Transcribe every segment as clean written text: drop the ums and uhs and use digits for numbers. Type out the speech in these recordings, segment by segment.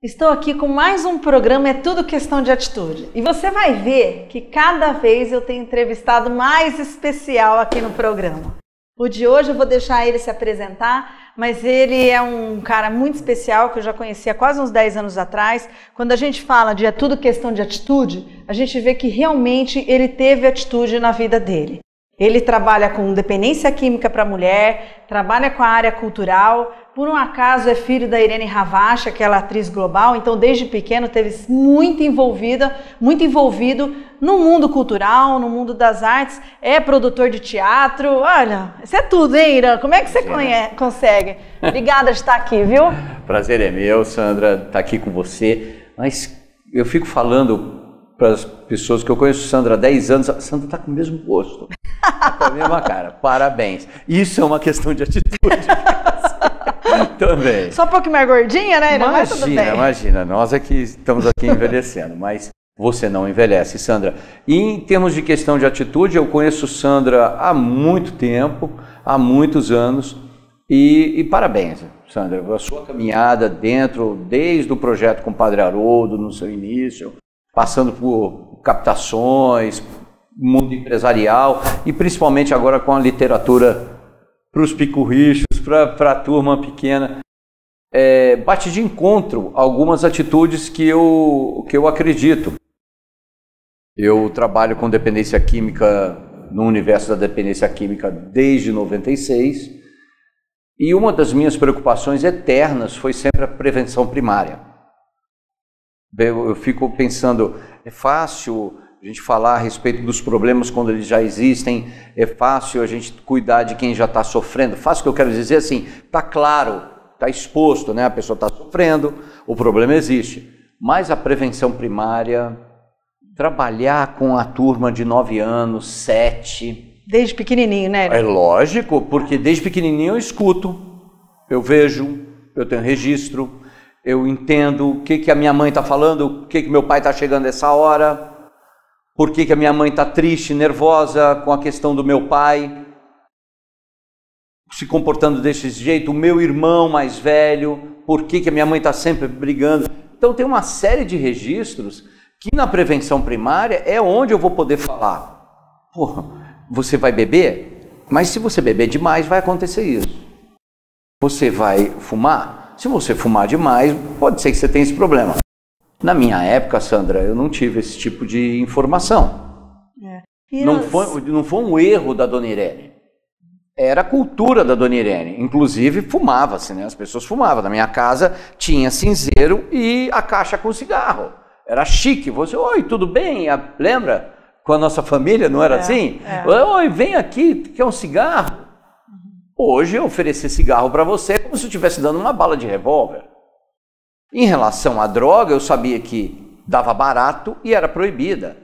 Estou aqui com mais um programa, é tudo questão de atitude. E você vai ver que cada vez eu tenho entrevistado mais especial aqui no programa. O de hoje eu vou deixar ele se apresentar, mas ele é um cara muito especial que eu já conheci há quase uns 10 anos atrás. Quando a gente fala de é tudo questão de atitude, a gente vê que realmente ele teve atitude na vida dele. Ele trabalha com dependência química para mulher, trabalha com a área cultural, por um acaso é filho da Irene Ravache, aquela atriz global, então desde pequeno teve muito envolvido no mundo cultural, no mundo das artes, é produtor de teatro, olha, isso é tudo, hein, Irã? Como é que você consegue? Obrigada de estar aqui, viu? Prazer é meu, Sandra, estar aqui com você, mas eu fico falando para as pessoas que eu conheço Sandra há 10 anos, a Sandra está com o mesmo gosto, com a mesma cara, parabéns. Isso é uma questão de atitude. Também. Só um pouco mais gordinha, né? Imagina, nós é que estamos aqui envelhecendo, mas você não envelhece, Sandra. E em termos de questão de atitude, eu conheço Sandra há muito tempo, há muitos anos, e parabéns, Sandra, a sua caminhada desde o projeto com o Padre Haroldo, no seu início, passando por captações, mundo empresarial e principalmente agora com a literatura para os picurrichos, para a turma pequena. Bate de encontro algumas atitudes que eu acredito. Eu trabalho com dependência química no universo da dependência química desde 96 e uma das minhas preocupações eternas foi sempre a prevenção primária. Eu fico pensando, é fácil a gente falar a respeito dos problemas quando eles já existem, é fácil a gente cuidar de quem já está sofrendo, fácil que eu quero dizer assim, está claro, está exposto, né? A pessoa está sofrendo, o problema existe, mas a prevenção primária, trabalhar com a turma de 9 anos, 7... Desde pequenininho, né? É lógico, porque desde pequenininho eu escuto, eu vejo, eu tenho registro, eu entendo o que a minha mãe está falando, o que meu pai está chegando essa hora, por que a minha mãe está triste, nervosa com a questão do meu pai, se comportando desse jeito, o meu irmão mais velho, por que a minha mãe está sempre brigando. Então tem uma série de registros que na prevenção primária é onde eu vou poder falar. Pô, você vai beber? Mas se você beber demais vai acontecer isso. Você vai fumar? Se você fumar demais, pode ser que você tenha esse problema. Na minha época, Sandra, eu não tive esse tipo de informação. Não foi um erro da Dona Irene. Era a cultura da Dona Irene. Inclusive, fumava-se, né? As pessoas fumavam. Na minha casa tinha cinzeiro e a caixa com cigarro. Era chique. Você, oi, tudo bem? Lembra? Com a nossa família, não era assim? Oi, vem aqui, quer um cigarro? Hoje, eu oferecer cigarro para você é como se eu estivesse dando uma bala de revólver. Em relação à droga, eu sabia que dava barato e era proibida.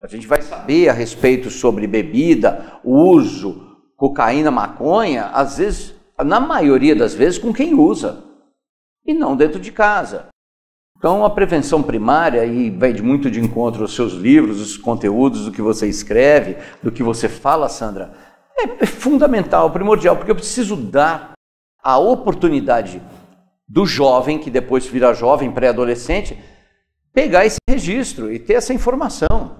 A gente vai saber a respeito sobre bebida, uso, cocaína, maconha, às vezes, na maioria das vezes, com quem usa, e não dentro de casa. Então, a prevenção primária, e vai muito de encontro aos seus livros, os conteúdos, do que você escreve, do que você fala, Sandra, é fundamental, primordial, porque eu preciso dar a oportunidade do jovem, que depois vira jovem, pré-adolescente, pegar esse registro e ter essa informação.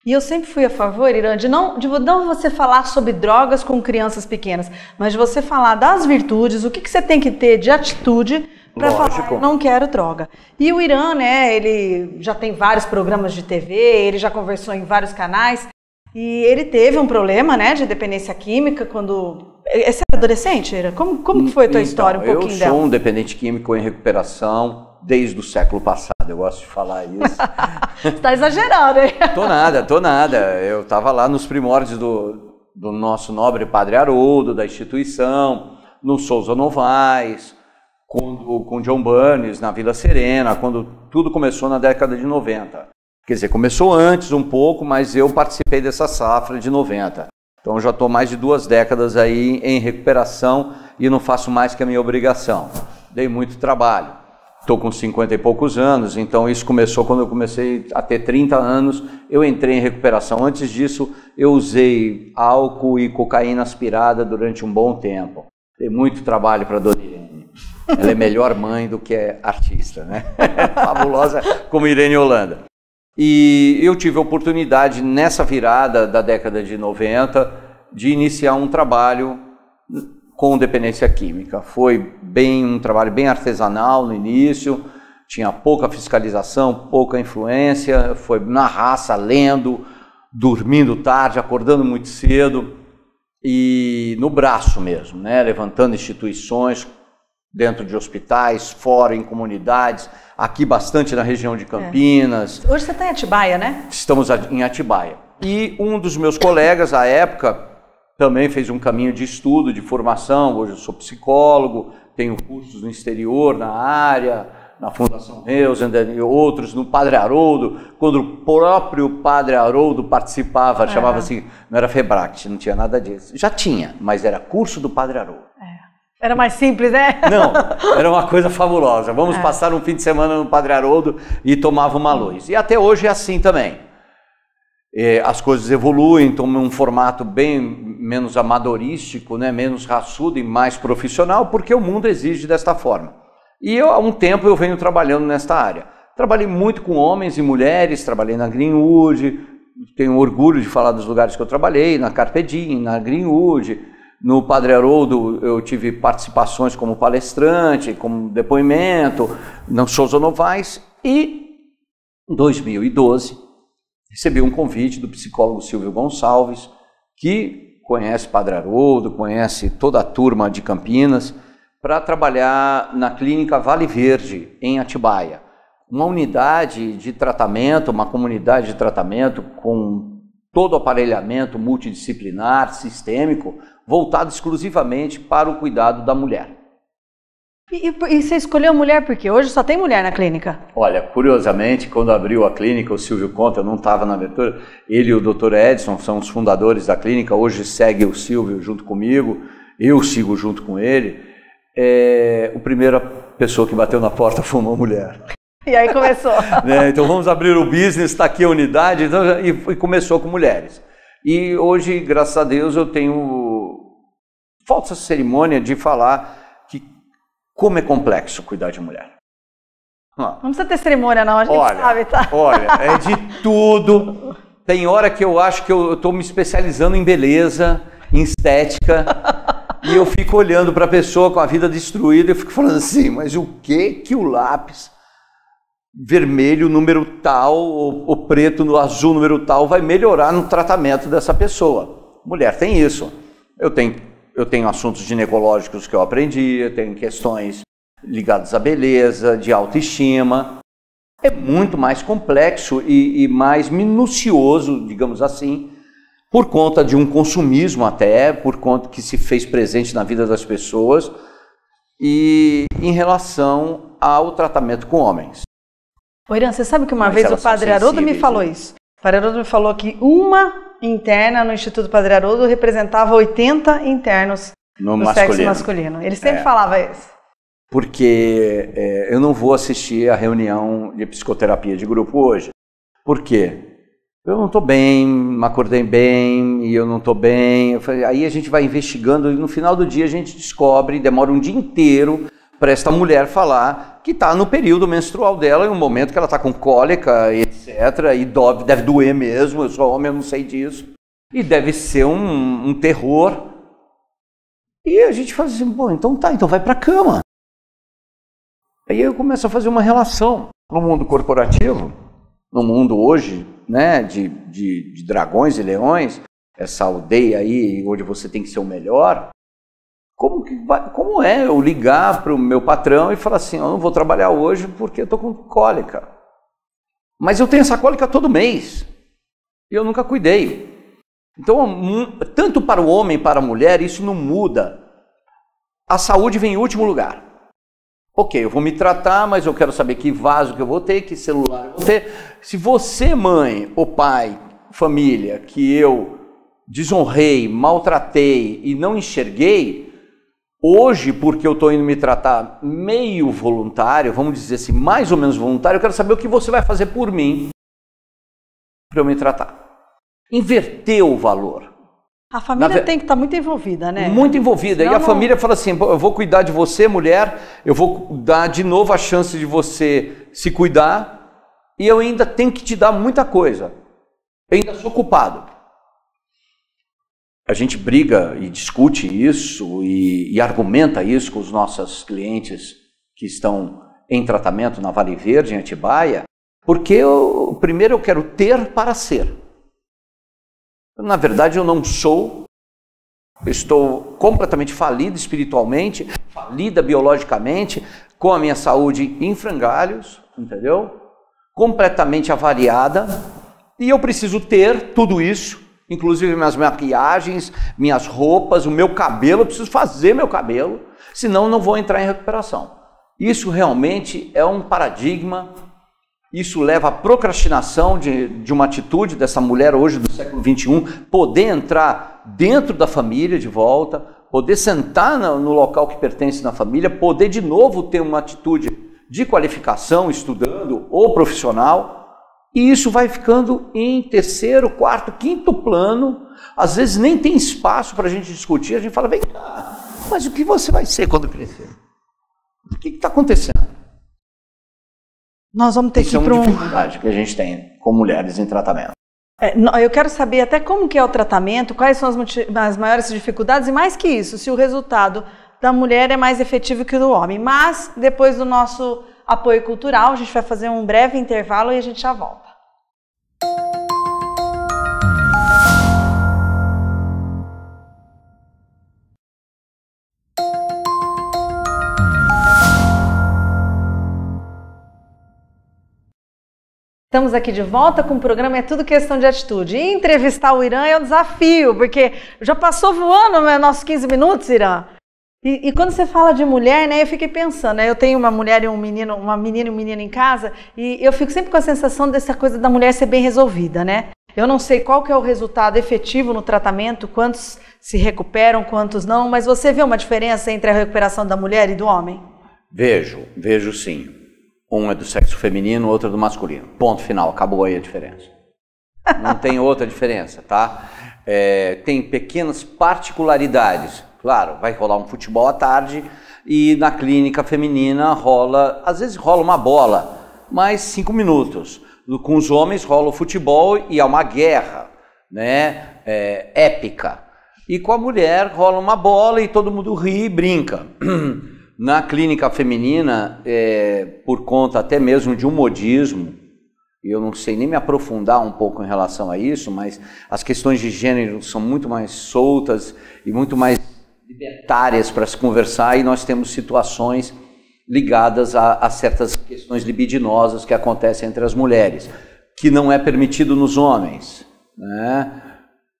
E eu sempre fui a favor, Irã, de não você falar sobre drogas com crianças pequenas, mas de você falar das virtudes, o que você tem que ter de atitude para falar, eu não quero droga. E o Irã, né, ele já tem vários programas de TV, ele já conversou em vários canais, e ele teve um problema, né, de dependência química quando... Você é adolescente, Irã? Como que foi a tua história, um pouquinho dela? Eu sou um dependente químico em recuperação desde o século passado, eu gosto de falar isso. Você está exagerando, hein? Tô nada. Eu estava lá nos primórdios do nosso nobre Padre Haroldo, da instituição, no Souza Novaes, com John Burns, na Vila Serena, quando tudo começou na década de 90. Quer dizer, começou antes um pouco, mas eu participei dessa safra de 90. Então já estou mais de 2 décadas aí em recuperação e não faço mais que a minha obrigação. Dei muito trabalho. Estou com 50 e poucos anos, então isso começou quando eu comecei a ter 30 anos, eu entrei em recuperação. Antes disso, eu usei álcool e cocaína aspirada durante um bom tempo. Dei muito trabalho para a Dona Irene. Ela é melhor mãe do que artista, né? Fabulosa como Irene Holanda. E eu tive a oportunidade, nessa virada da década de 90, de iniciar um trabalho com dependência química. Foi um trabalho bem artesanal no início, tinha pouca fiscalização, pouca influência, foi na raça, lendo, dormindo tarde, acordando muito cedo e no braço mesmo, né? Levantando instituições dentro de hospitais, fora em comunidades, aqui bastante na região de Campinas. Hoje você está em Atibaia, né? Estamos em Atibaia. E um dos meus colegas, à época, também fez um caminho de estudo, de formação. Hoje eu sou psicólogo, tenho cursos no exterior, na área, na Fundação Reusen e outros, no Padre Haroldo. Quando o próprio Padre Haroldo participava, chamava-se, não era Febract, não tinha nada disso. Já tinha, mas era curso do Padre Haroldo. Era mais simples, né? Não, era uma coisa fabulosa. Vamos passar um fim de semana no Padre Haroldo e tomava uma luz. E até hoje é assim também. As coisas evoluem, tomam um formato bem menos amadorístico, né? Menos raçudo e mais profissional, porque o mundo exige desta forma. E há um tempo eu venho trabalhando nesta área. Trabalhei muito com homens e mulheres, trabalhei na Greenwood, tenho orgulho de falar dos lugares que eu trabalhei, na Carpe Diem, na Greenwood. No Padre Haroldo eu tive participações como palestrante, como depoimento, nos shows novais, e em 2012 recebi um convite do psicólogo Silvio Gonçalves, que conhece Padre Haroldo, conhece toda a turma de Campinas, para trabalhar na clínica Vale Verde, em Atibaia. Uma unidade de tratamento, uma comunidade de tratamento com todo o aparelhamento multidisciplinar, sistêmico, voltado exclusivamente para o cuidado da mulher. E você escolheu mulher porque hoje só tem mulher na clínica? Olha, curiosamente, quando abriu a clínica, o Silvio conta, eu não estava na abertura, ele e o Dr. Edson são os fundadores da clínica, hoje segue o Silvio junto comigo, eu sigo junto com ele. A primeira pessoa que bateu na porta foi uma mulher. E aí começou. Então vamos abrir o business, está aqui a unidade, então, e começou com mulheres. E hoje, graças a Deus, eu tenho falta essa cerimônia de falar que como é complexo cuidar de mulher. Não precisa ter cerimônia não, a gente sabe, tá? Olha, é de tudo. Tem hora que eu acho que eu estou me especializando em beleza, em estética, e eu fico olhando para a pessoa com a vida destruída e fico falando assim, mas o que o lápis vermelho número tal, ou preto no azul número tal, vai melhorar no tratamento dessa pessoa? Mulher tem isso. Eu tenho assuntos ginecológicos que eu aprendi, eu tenho questões ligadas à beleza, de autoestima. É muito mais complexo e mais minucioso, digamos assim, por conta de um consumismo até, por conta que se fez presente na vida das pessoas e em relação ao tratamento com homens. Irã, você sabe que uma vez o Padre Haroldo me falou isso. O Padre Haroldo me falou que uma interna no Instituto Padre Haroldo representava 80 internos do sexo masculino. Ele sempre falava isso. Porque eu não vou assistir a reunião de psicoterapia de grupo hoje. Por quê? Eu não estou bem, me acordei bem e eu não estou bem. Aí a gente vai investigando e no final do dia a gente descobre, demora um dia inteiro para esta mulher falar que está no período menstrual dela, em um momento que ela está com cólica, etc. E deve doer mesmo, eu sou homem, eu não sei disso. E deve ser um terror. E a gente fala assim, bom, então tá, então vai para a cama. Aí eu começo a fazer uma relação no mundo corporativo, no mundo hoje, né, de dragões e leões, essa aldeia aí onde você tem que ser o melhor. Como é eu ligar para o meu patrão e falar assim, eu não vou trabalhar hoje porque eu estou com cólica. Mas eu tenho essa cólica todo mês e eu nunca cuidei. Então, tanto para o homem e para a mulher, isso não muda. A saúde vem em último lugar. Ok, eu vou me tratar, mas eu quero saber que vaso que eu vou ter, que celular eu vou ter. Se você, mãe ou pai, família, que eu desonrei, maltratei e não enxerguei, hoje, porque eu estou indo me tratar meio voluntário, vamos dizer assim, mais ou menos voluntário, eu quero saber o que você vai fazer por mim para eu me tratar. Inverter o valor. A família tem que estar muito envolvida, né? Muito envolvida. Senão e a família fala assim, eu vou cuidar de você, mulher, eu vou dar de novo a chance de você se cuidar e eu ainda tenho que te dar muita coisa. Eu ainda sou culpado. A gente briga e discute isso e argumenta isso com os nossos clientes que estão em tratamento na Vale Verde, em Atibaia, porque primeiro eu quero ter para ser. Na verdade eu não sou, eu estou completamente falido espiritualmente, falida biologicamente, com a minha saúde em frangalhos, entendeu? Completamente avariada, e eu preciso ter tudo isso, inclusive minhas maquiagens, minhas roupas, o meu cabelo, eu preciso fazer meu cabelo, senão eu não vou entrar em recuperação. Isso realmente é um paradigma, isso leva à procrastinação de uma atitude dessa mulher hoje do século XXI, poder entrar dentro da família de volta, poder sentar no local que pertence na família, poder de novo ter uma atitude de qualificação, estudando ou profissional, e isso vai ficando em terceiro, quarto, quinto plano, às vezes nem tem espaço para a gente discutir, a gente fala, vem cá, mas o que você vai ser quando crescer? O que está acontecendo? Nós vamos ter que ir para uma dificuldade que a gente tem com mulheres em tratamento. Eu quero saber até como que é o tratamento, quais são as maiores dificuldades e mais que isso, se o resultado da mulher é mais efetivo que o do homem. Mas depois do nosso apoio cultural, a gente vai fazer um breve intervalo e a gente já volta. Estamos aqui de volta com o programa É Tudo Questão de Atitude. E entrevistar o Irã é um desafio, porque já passou voando os nossos 15 minutos, Irã. E quando você fala de mulher, né, eu fiquei pensando, né, eu tenho uma mulher e um menino, uma menina e um menino em casa, e eu fico sempre com a sensação dessa coisa da mulher ser bem resolvida, né? Eu não sei qual que é o resultado efetivo no tratamento, quantos se recuperam, quantos não, mas você vê uma diferença entre a recuperação da mulher e do homem? Vejo sim. Um é do sexo feminino, outro é do masculino. Ponto final, acabou aí a diferença. Não tem outra diferença, tá? Tem pequenas particularidades. Claro, vai rolar um futebol à tarde e na clínica feminina às vezes rola uma bola, mais 5 minutos. Com os homens rola o futebol e há uma guerra, né? Épica. E com a mulher rola uma bola e todo mundo ri e brinca. Na clínica feminina, por conta até mesmo de um modismo, e eu não sei nem me aprofundar um pouco em relação a isso, mas as questões de gênero são muito mais soltas e muito mais libertárias para se conversar, e nós temos situações ligadas a certas questões libidinosas que acontecem entre as mulheres, que não é permitido nos homens, né?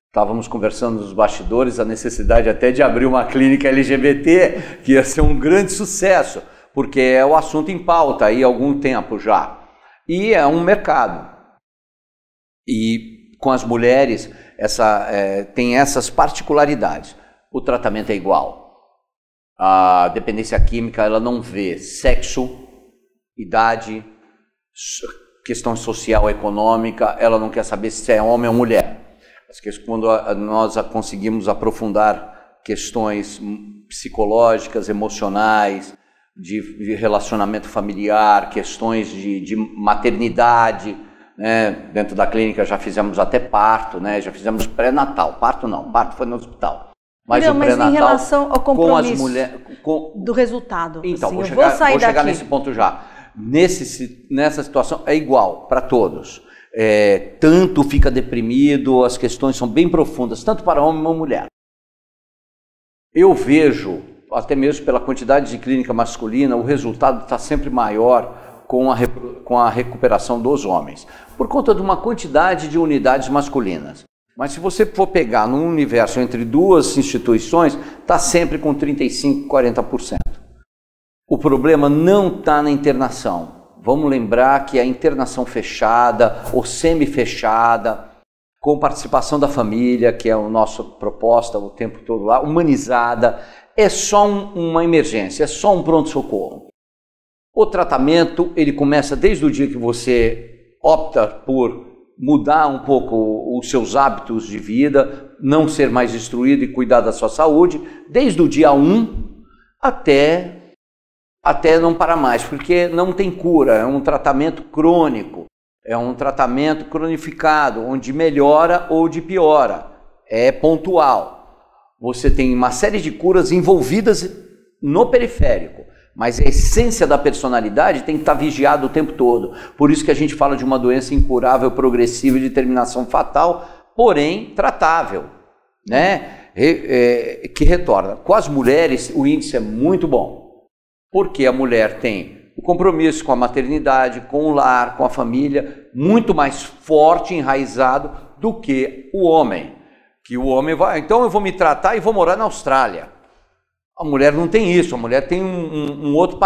Estávamos conversando nos bastidores a necessidade até de abrir uma clínica LGBT, que ia ser um grande sucesso, porque é o assunto em pauta aí há algum tempo já. E é um mercado. E com as mulheres tem essas particularidades. O tratamento é igual. A dependência química, ela não vê sexo, idade, questão social, econômica, ela não quer saber se é homem ou mulher. Quando nós conseguimos aprofundar questões psicológicas, emocionais, de relacionamento familiar, questões de maternidade, né? Dentro da clínica já fizemos até parto, né? Já fizemos pré-natal, parto não, parto foi no hospital. Mas não, mas em relação ao compromisso com as mulheres, do resultado. Então, assim, vou chegar nesse ponto já. Nessa situação é igual para todos. Tanto fica deprimido, as questões são bem profundas, tanto para homem como mulher. Eu vejo, até mesmo pela quantidade de clínica masculina, o resultado está sempre maior com a recuperação dos homens, por conta de uma quantidade de unidades masculinas. Mas se você for pegar num universo entre duas instituições, está sempre com 35%, 40%. O problema não está na internação. Vamos lembrar que a internação fechada ou semi-fechada, com participação da família, que é a nossa proposta o tempo todo lá, humanizada, é só uma emergência, é só um pronto-socorro. O tratamento, ele começa desde o dia que você opta por mudar um pouco os seus hábitos de vida, não ser mais instruído e cuidar da sua saúde, desde o dia 1 até não parar mais, porque não tem cura, é um tratamento crônico, é um tratamento cronificado, onde melhora ou de piora, é pontual. Você tem uma série de curas envolvidas no periférico, mas a essência da personalidade tem que estar vigiada o tempo todo. Por isso que a gente fala de uma doença incurável, progressiva, de terminação fatal, porém tratável, né? Que retorna. Com as mulheres o índice é muito bom, porque a mulher tem o compromisso com a maternidade, com o lar, com a família, muito mais forte, enraizado do que o homem. Que o homem vai, então eu vou me tratar e vou morar na Austrália. A mulher não tem isso, a mulher tem um outro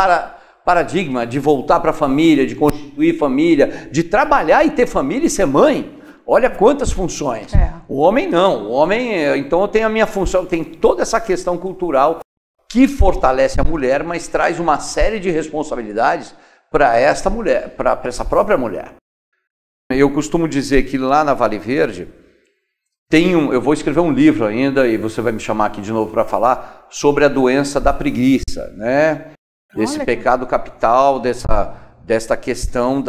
paradigma de voltar para a família, de constituir família, de trabalhar e ter família e ser mãe. Olha quantas funções. O homem não, o homem, então eu tenho a minha função, tem toda essa questão cultural que fortalece a mulher, mas traz uma série de responsabilidades para esta mulher, para essa própria mulher. Eu costumo dizer que lá na Vale Verde, eu vou escrever um livro ainda, e você vai me chamar aqui de novo para falar sobre a doença da preguiça, né? Desse pecado capital, desta questão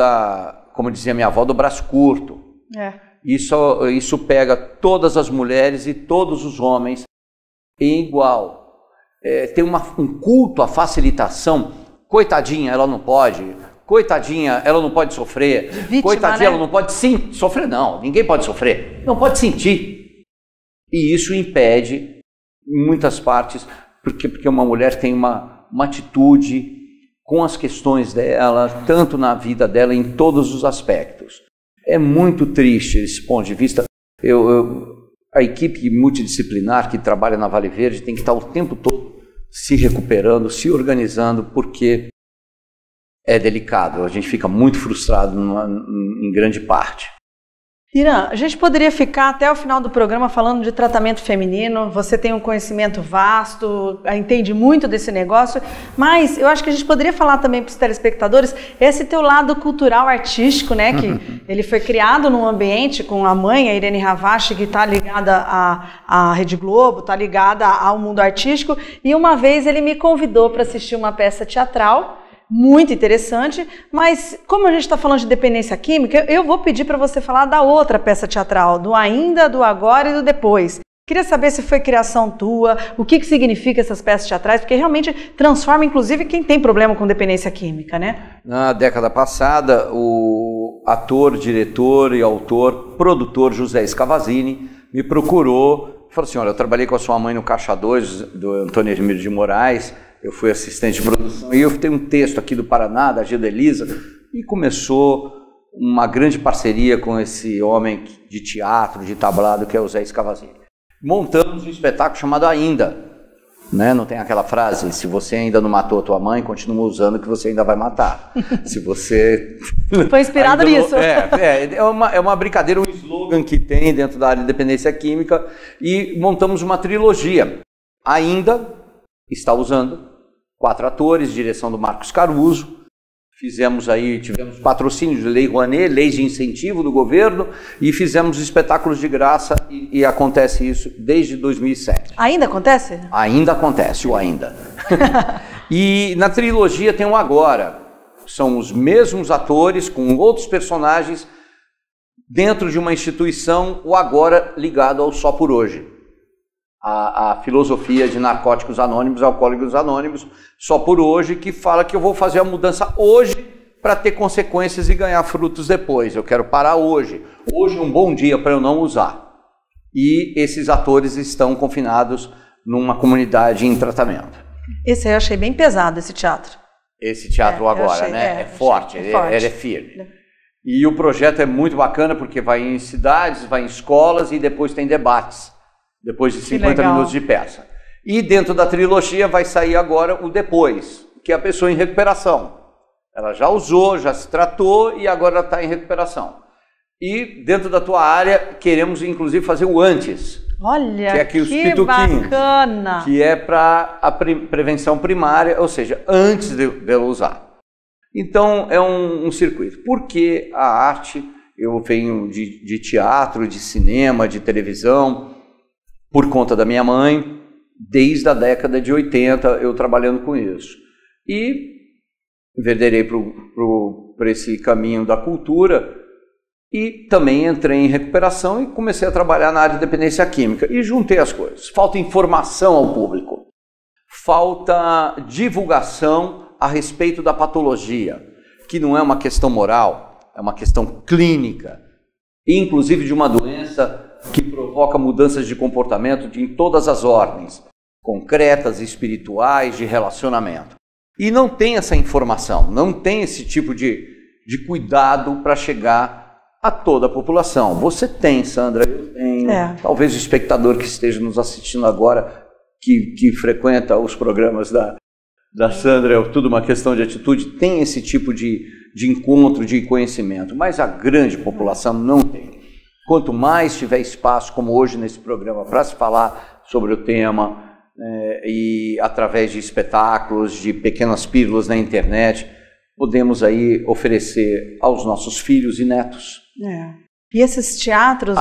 como dizia minha avó, do braço curto. Isso pega todas as mulheres e todos os homens em igual. Tem um culto à facilitação. Coitadinha, ela não pode. Coitadinha, ela não pode sofrer. Vítima, coitadinha, né? Ela não pode sofrer, não. Ninguém pode sofrer. Não pode sentir. E isso impede, em muitas partes, porque uma mulher tem uma atitude com as questões dela, tanto na vida dela, em todos os aspectos. É muito triste esse ponto de vista. A equipe multidisciplinar que trabalha na Vale Verde tem que estar o tempo todo se recuperando, se organizando, porque é delicado, a gente fica muito frustrado em grande parte. Irã, a gente poderia ficar até o final do programa falando de tratamento feminino, você tem um conhecimento vasto, entende muito desse negócio, mas eu acho que a gente poderia falar também para os telespectadores esse teu lado cultural artístico, né, que ele foi criado num ambiente com a mãe, a Irene Ravache, que está ligada à Rede Globo, está ligada ao mundo artístico, e uma vez ele me convidou para assistir uma peça teatral, muito interessante, mas como a gente está falando de dependência química, eu vou pedir para você falar da outra peça teatral, do ainda, do agora e do depois. Queria saber se foi criação tua, o que significa essas peças teatrais, porque realmente transforma, inclusive, quem tem problema com dependência química, né? Na década passada, o ator, diretor e autor, produtor José Scavazini me procurou e falou assim, olha, eu trabalhei com a sua mãe no Caixa 2, do Antônio Hermílio de Moraes, eu fui assistente de produção, e eu tenho um texto aqui do Paraná, da Gilda Elisa, e começou uma grande parceria com esse homem de teatro, de tablado, que é o Zé Scavazini. Montamos um espetáculo chamado Ainda, né? Não tem aquela frase, se você ainda não matou a tua mãe, continua usando que você ainda vai matar. Se você... Foi inspirado nisso. É uma brincadeira, um slogan que tem dentro da área de dependência química, e montamos uma trilogia. Ainda está usando 4 atores, direção do Marcos Caruso, tivemos patrocínio de Lei Rouanet, leis de incentivo do governo, e fizemos espetáculos de graça, e acontece isso desde 2007. Ainda acontece? Ainda acontece, o ainda. E na trilogia tem o agora, são os mesmos atores, com outros personagens, dentro de uma instituição, o agora ligado ao só por hoje. A filosofia de Narcóticos Anônimos, Alcoólicos Anônimos, só por hoje, que fala que eu vou fazer a mudança hoje para ter consequências e ganhar frutos depois. Eu quero parar hoje. Hoje é um bom dia para eu não usar. E esses atores estão confinados numa comunidade em tratamento. Esse eu achei bem pesado, esse teatro. Esse teatro agora, né? É forte, ele é firme. E o projeto é muito bacana porque vai em cidades, vai em escolas e depois tem debates. Depois de 50 minutos de peça. E dentro da trilogia vai sair agora o depois, que é a pessoa em recuperação. Ela já usou, já se tratou e agora está em recuperação. E dentro da tua área queremos inclusive fazer o antes. Olha, que é aqui os que bacana! Que é para a prevenção primária, ou seja, antes dela usar. Então é um circuito. Porque a arte, eu venho de teatro, de cinema, de televisão, por conta da minha mãe, desde a década de 80, eu trabalhando com isso. E enverderei para esse caminho da cultura e também entrei em recuperação e comecei a trabalhar na área de dependência química e juntei as coisas. Falta informação ao público, falta divulgação a respeito da patologia, que não é uma questão moral, é uma questão clínica, inclusive de uma doença que provoca mudanças de comportamento em todas as ordens, concretas, espirituais, de relacionamento. E não tem essa informação, não tem esse tipo de cuidado para chegar a toda a população. Você tem, Sandra, eu tenho, talvez o espectador que esteja nos assistindo agora, que frequenta os programas da Sandra, é tudo uma questão de atitude, tem esse tipo de encontro, de conhecimento, mas a grande população não tem. Quanto mais tiver espaço, como hoje nesse programa, para se falar sobre o tema, e através de espetáculos, de pequenas pílulas na internet, podemos aí oferecer aos nossos filhos e netos. E esses teatros,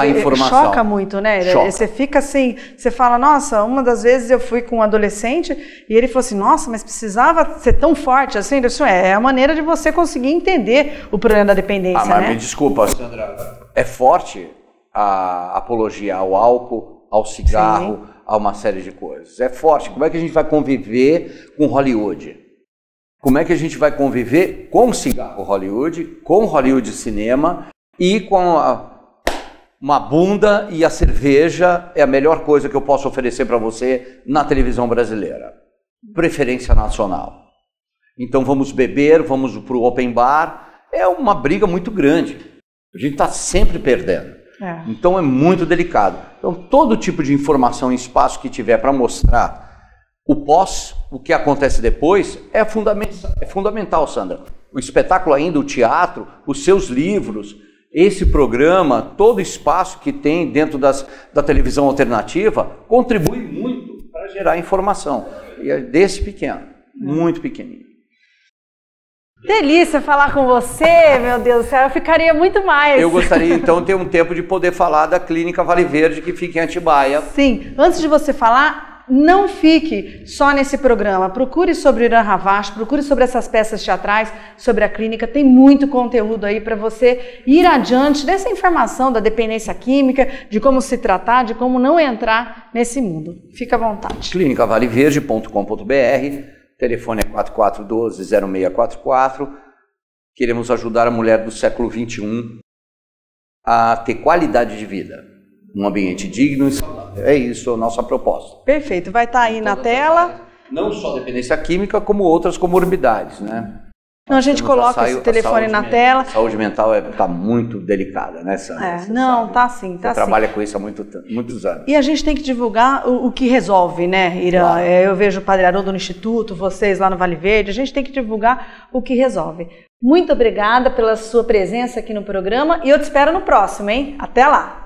choca muito, né? Choca. Você fica assim, você fala, nossa, uma das vezes eu fui com um adolescente e ele falou assim, nossa, mas precisava ser tão forte assim? Isso é a maneira de você conseguir entender o problema da dependência, mas né? Me desculpa, Sandra, é forte a apologia ao álcool, ao cigarro, sim, a uma série de coisas. É forte. Como é que a gente vai conviver com Hollywood? Como é que a gente vai conviver com o cigarro Hollywood, com Hollywood cinema e com uma bunda e a cerveja é a melhor coisa que eu posso oferecer para você na televisão brasileira. Preferência nacional. Então vamos beber, vamos para o open bar. É uma briga muito grande. A gente está sempre perdendo. Então é muito delicado. Então todo tipo de informação em espaço que tiver para mostrar o pós, o que acontece depois, é fundamental, Sandra. O espetáculo ainda, o teatro, os seus livros, esse programa, todo espaço que tem dentro da televisão alternativa, contribui muito para gerar informação. E é desse pequeno, muito pequenininho. Delícia falar com você, meu Deus do céu, eu ficaria muito mais. Eu gostaria então de ter um tempo de poder falar da Clínica Vale Verde, que fica em Atibaia. Sim, antes de você falar, não fique só nesse programa, procure sobre o Irã Ravache, procure sobre essas peças teatrais, sobre a clínica, tem muito conteúdo aí para você ir adiante dessa informação da dependência química, de como se tratar, de como não entrar nesse mundo. Fica à vontade. clinicavaleverde.com.br, telefone é 4412-0644. Queremos ajudar a mulher do século XXI a ter qualidade de vida, um ambiente digno e saudável. É isso a nossa proposta. Perfeito, vai estar aí na tela. Não só dependência química, como outras comorbidades, né? Então a gente coloca esse telefone na tela. A saúde mental está muito delicada, né, Sandra? Não, tá sim, tá sim. Você trabalha com isso há muitos anos. E a gente tem que divulgar o que resolve, né, Irã? Claro. Eu vejo o Padre Haroldo no Instituto, vocês lá no Vale Verde, a gente tem que divulgar o que resolve. Muito obrigada pela sua presença aqui no programa e eu te espero no próximo, hein? Até lá!